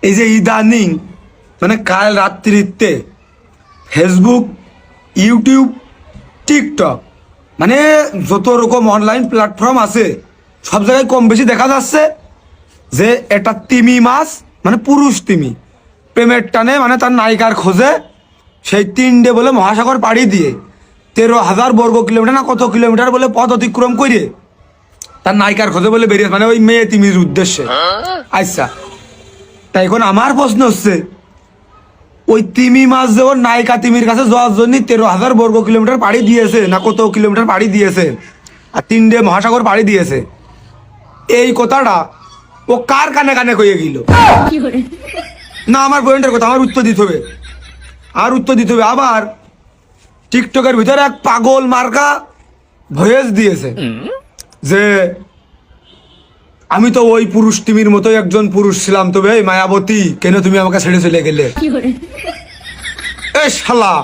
এই যে ইদানিং মানে কাল রাত্রিতে ফেসবুক, ইউটিউব, টিকটক মানে যত রকম অনলাইন প্ল্যাটফর্ম আছে সব জায়গায় কম বেশি দেখা যাচ্ছে যে এটা তিমি মাছ মানে পুরুষ তিমি প্রেমের টানে মানে তার নায়িকার খোঁজে সেই 3 ডে বলে মহাসাগর পাড়ি দিয়ে 13,000 বর্গ কিলোমিটার না কত কিলোমিটার বলে পথ অতিক্রম করে তার নায়িকার খোঁজে বলে বেরিয়ে মানে ওই মেয়ে তিমির উদ্দেশ্যে। আচ্ছা, তাই এখন আমার প্রশ্ন হচ্ছে ওই তিমি মাছ যে ওর নায়িকা তিমির কাছে যাওয়ার জন্য 13,000 বর্গ কিলোমিটার পাড়ি দিয়েছে না কত কিলোমিটার পাড়ি দিয়েছে আর 3 ডে মহাসাগর পাড়ি দিয়েছে, এই কথাটা ও কার কানে কানে কয়ে গেল? না আমার পয়েন্টের কথা আমার উত্তর দিতে হবে, আর উত্তর দিতে হবে। আবার টিকটকের ভিতরে এক পাগল মার্কা ভয়েস দিয়েছে যে আমি তো ওই পুরুষ তিমির মতোই একজন পুরুষ ছিলাম, তবে এই মায়াবতী কেন তুমি আমাকে ছেড়ে চলে গেলে? এ শালা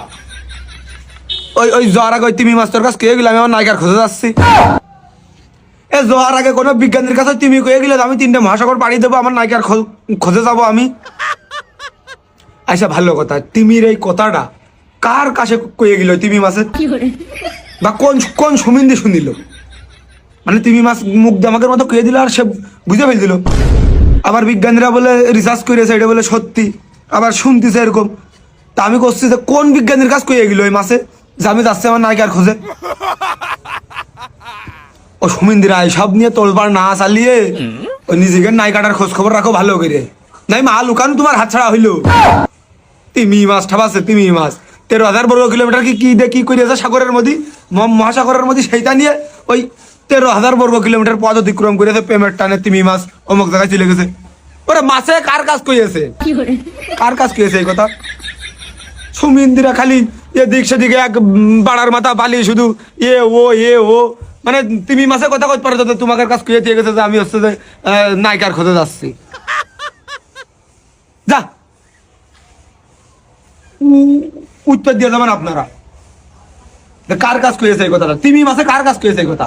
ওই ওই যাওয়ার আগে ওই তিমি মাস্টার কাছে কে গেলে আমি আমার নায়িকার খোঁজে যাচ্ছি। এ যাওয়ার আগে কোনো বিজ্ঞানীর কাছে তিমি কয়ে গেলে আমি 3 ডে মহাসাগর পাড়ি দেবো আমার নায়িকার খোঁজে যাবো আমি। আচ্ছা ভালো কথা, তিমির এই কথাটা কার কাছে কয়ে গেল তিমি মাছের? বা কোন কোন সুমিন্দি শুনিল? মানে তিমি মাছ মুখ দামাকের মতো কয়ে দিল আর সে বুঝে ফেল দিল। আবার বিজ্ঞানীরা বলে রিসার্চ করেছে এটা বলে সত্যি, আবার শুনতেছে এরকম। তা আমি করছি যে কোন বিজ্ঞানীর কাজ কয়ে গেল ওই মাসে যে আমি যাচ্ছি আমার নায়িকার খোঁজে? ও সুমিন্দিরা এইসব নিয়ে তোলবার না চালিয়ে ওই নিজেকে নায়িকাটার খোঁজ খবর রাখো ভালো করে, নাই মা লুকানো তোমার হাত ছাড়া হইলো। তিমি মাছ ঠাবাছে তিমি মাছ 13,000 বর্গ কিলোমিটার কি করেছে সাগরের মধ্যে মহাসাগরের মধ্যে সেইটা নিয়ে ওই 13,000 বর্গ কিলোমিটার পথ অতিক্রম করেছে প্রেমের টানে তিমি মাছ অমুক জায়গায় চলে গেছে। ওরা মাছে কার কাজ করেছে? কার কাজ করেছে এই কথা? সুমিন্দিরা খালি এদিক সেদিকে এক বাড়ার মাথা বালি শুধু এ ও মানে তিমি মাছে কথা কইতে পারো তোমাদের কাজ কয়ে দিয়ে গেছে যে আমি হচ্ছে যে নায়িকার খোঁজে যাচ্ছি। যা উত্তর দিয়ে যাবেন আপনারা, কার কাজ করেছে এই কথাটা? তিমি মাছে কার কাজ করেছে এই কথা?